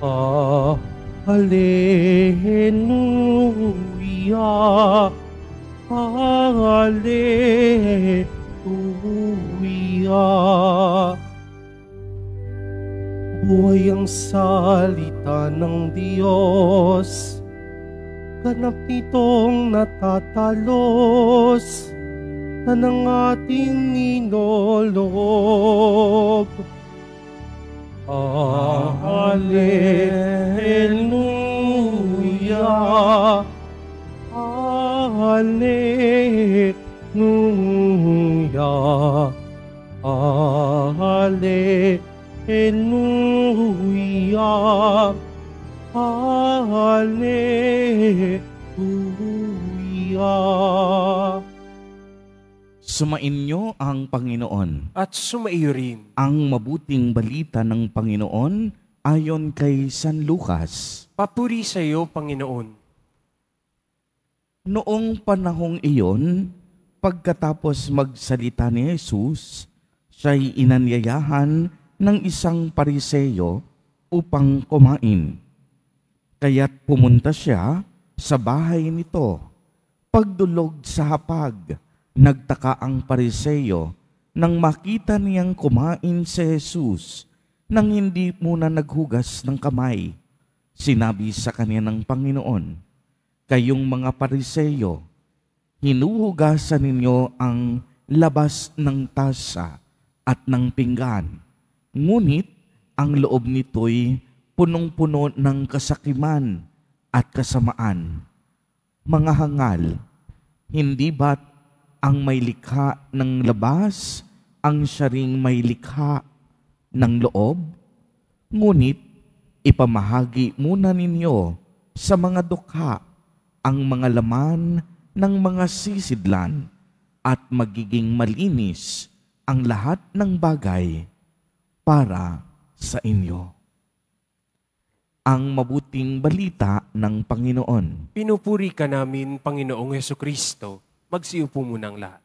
Hallelujah, Hallelujah. Buhay ang salita ng Diyos, ganap nitong natatalos na ng ating ninolob. Hallelujah, Hallelujah, Hallelujah, Hallelujah. Sumainyo ang Panginoon. At sumaiyo rin. Ang mabuting balita ng Panginoon ayon kay San Lucas. Papuri sa iyo, Panginoon. Noong panahong iyon, pagkatapos magsalita ni Jesus, siya'y inanyayahan ng isang pariseyo upang kumain. Kaya't pumunta siya sa bahay nito. Pagdulog sa hapag, nagtaka ang pariseyo nang makita niyang kumain si Jesus nang hindi muna naghugas ng kamay. Sinabi sa kanya ng Panginoon, "Kayong mga pariseyo, hinuhugasan ninyo ang labas ng tasa at ng pinggan, ngunit ang loob nito'y punong-puno ng kasakiman at kasamaan. Mga hangal, hindi ba't ang may likha ng labas ang siya ring may likha ng loob? Ngunit ipamahagi muna ninyo sa mga dukha ang mga laman ng mga sisidlan at magiging malinis ang lahat ng bagay para sa inyo." Ang mabuting balita ng Panginoon. Pinupuri ka namin, Panginoong Hesukristo. Magsiupo munang lahat.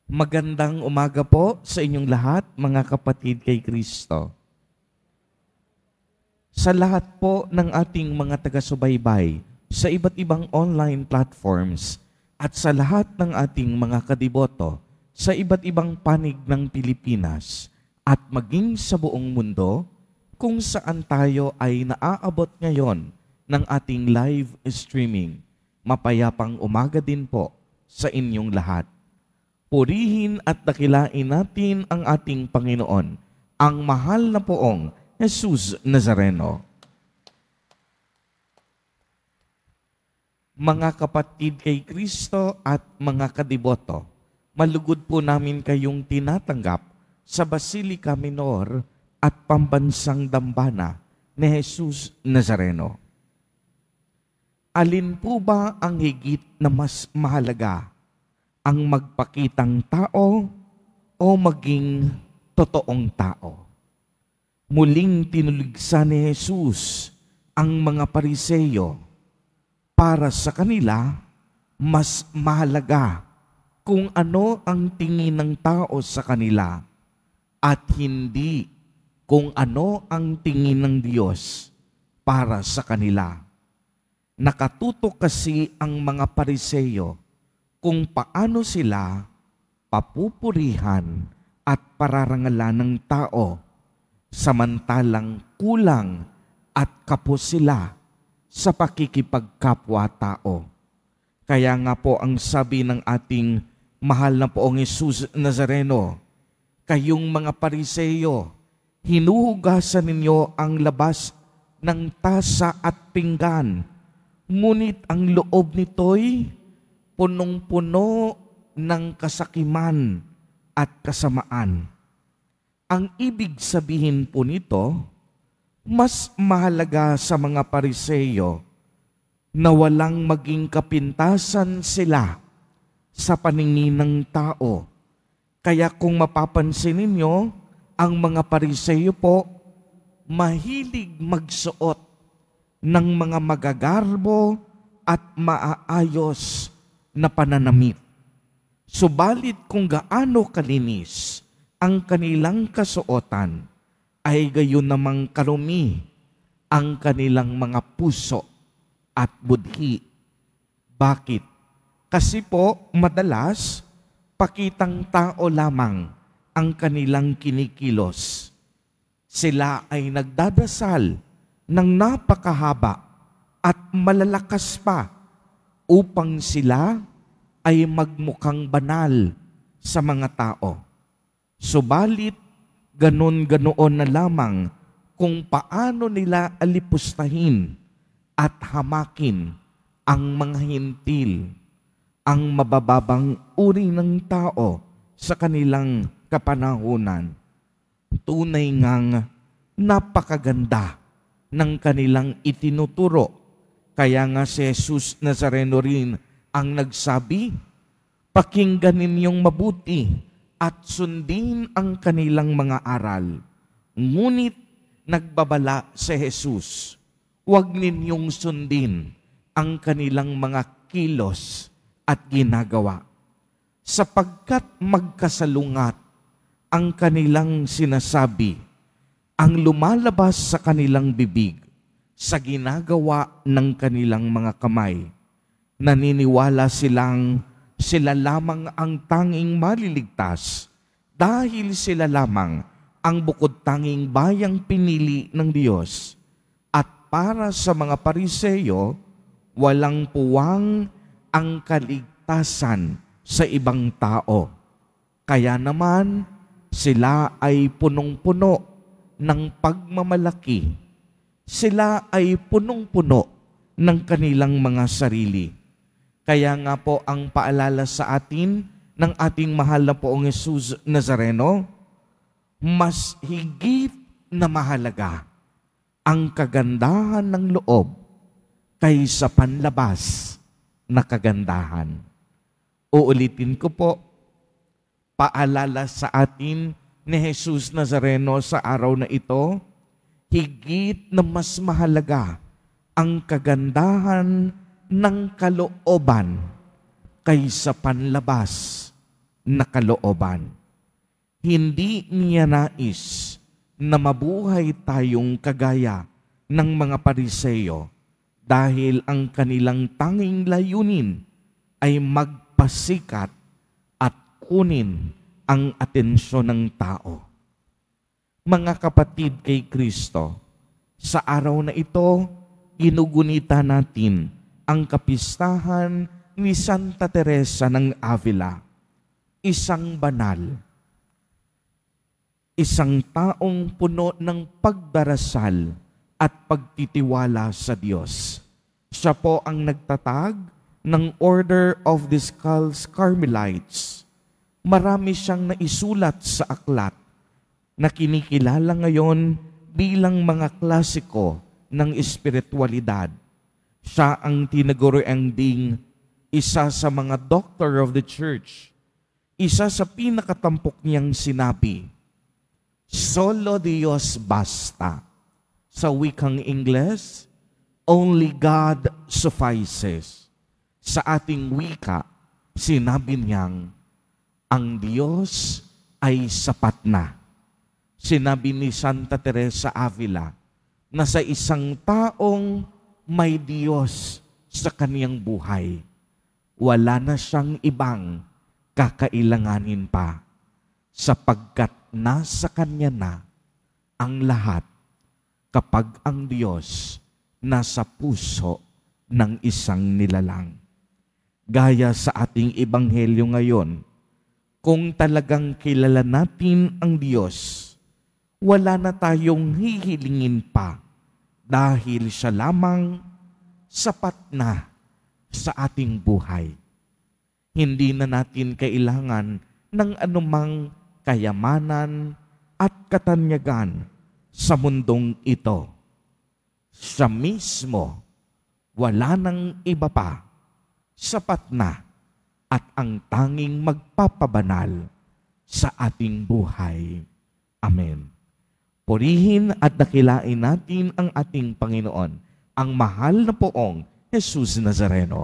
Magandang umaga po sa inyong lahat, mga kapatid kay Kristo. Sa lahat po ng ating mga taga-subaybay sa iba't ibang online platforms at sa lahat ng ating mga kadiboto sa iba't ibang panig ng Pilipinas at maging sa buong mundo kung saan tayo ay naaabot ngayon ng ating live streaming. Mapayapang umaga din po sa inyong lahat. Purihin at dakilain natin ang ating Panginoon, ang mahal na poong Jesus Nazareno. Mga kapatid kay Kristo at mga kadiboto, malugod po namin kayong tinatanggap sa Basilica Minor at Pambansang Dambana ni Jesus Nazareno. Alin po ba ang higit na mas mahalaga? Ang magpakitang tao o maging totoong tao? Muling tinuligsan ni Jesus ang mga pariseyo. Para sa kanila, mas mahalaga kung ano ang tingin ng tao sa kanila at hindi kung ano ang tingin ng Diyos para sa kanila. Nakatutok kasi ang mga pariseyo kung paano sila papupurihan at pararangalan ng tao, samantalang kulang at kapos sila sa pakikipagkapwa-tao. Kaya nga po ang sabi ng ating mahal na poong Jesus Nazareno, "Kayong mga pariseyo, hinuhugasan ninyo ang labas ng tasa at pinggan, ngunit ang loob nito'y punong-puno ng kasakiman at kasamaan." Ang ibig sabihin po nito, mas mahalaga sa mga pariseyo na walang maging kapintasan sila sa paningin ng tao. Kaya kung mapapansin ninyo, ang mga pariseyo po mahilig magsuot ng mga magagarbo at maaayos na pananamit. Subalit kung gaano kalinis ang kanilang kasuotan, ay gayon namang karumi ang kanilang mga puso at budhi. Bakit? Kasi po, madalas, pakitang tao lamang ang kanilang kinikilos. Sila ay nagdadasal ng napakahaba at malalakas pa upang sila ay magmukhang banal sa mga tao. Subalit, ganon-ganoon na lamang kung paano nila alipustahin at hamakin ang mga hintil, ang mabababang uri ng tao sa kanilang kapanahunan. Tunay ngang napakaganda ng kanilang itinuturo. Kaya nga si Jesus Nazareno rin ang nagsabi, pakinggan ninyong mabuti at sundin ang kanilang mga aral. Ngunit nagbabala si Jesus, huwag ninyong sundin ang kanilang mga kilos at ginagawa, sapagkat magkasalungat ang kanilang sinasabi, ang lumalabas sa kanilang bibig sa ginagawa ng kanilang mga kamay. Naniniwala silang sila lamang ang tanging maliligtas dahil sila lamang ang bukod tanging bayang pinili ng Diyos. At para sa mga Pariseyo, walang puwang ang kaligtasan sa ibang tao. Kaya naman, sila ay punong-puno ng pagmamalaki. Sila ay punong-puno ng kanilang mga sarili. Kaya nga po ang paalala sa atin ng ating mahal na poong Jesus Nazareno, mas higit na mahalaga ang kagandahan ng loob kaysa panlabas na kagandahan. Uulitin ko po, paalala sa atin ni Jesus Nazareno sa araw na ito, higit na mas mahalaga ang kagandahan ng kalooban kaysa panlabas na kalooban. Hindi niya nais na mabuhay tayong kagaya ng mga Pariseyo dahil ang kanilang tanging layunin ay magpasikat at kunin ang atensyon ng tao. Mga kapatid kay Kristo, sa araw na ito, ginugunita natin ang kapistahan ni Santa Teresa ng Avila, isang banal, isang taong puno ng pagdarasal at pagtitiwala sa Diyos. Siya po ang nagtatag ng Order of the Skulls Carmelites. Marami siyang naisulat sa aklat na kinikilala ngayon bilang mga klasiko ng espiritualidad. Siya ang tinaguriang ding isa sa mga doctor of the church. Isa sa pinakatampok niyang sinabi, solo Dios basta. Sa wikang Ingles, only God suffices. Sa ating wika, sinabi niyang, ang Diyos ay sapat na. Sinabi ni Santa Teresa Avila na sa isang taong may Diyos sa kaniyang buhay, wala na siyang ibang kakailanganin pa, sapagkat nasa Kanya na ang lahat kapag ang Diyos nasa puso ng isang nilalang. Gaya sa ating ebanghelyo ngayon, kung talagang kilala natin ang Diyos, wala na tayong hihilingin pa dahil siya lamang sapat na sa ating buhay. Hindi na natin kailangan ng anumang kayamanan at katanyagan sa mundong ito. Siya mismo, wala nang iba pa, sapat na at ang tanging magpapabanal sa ating buhay. Amen. Purihin at dakilain natin ang ating Panginoon, ang mahal na poong Jesus Nazareno.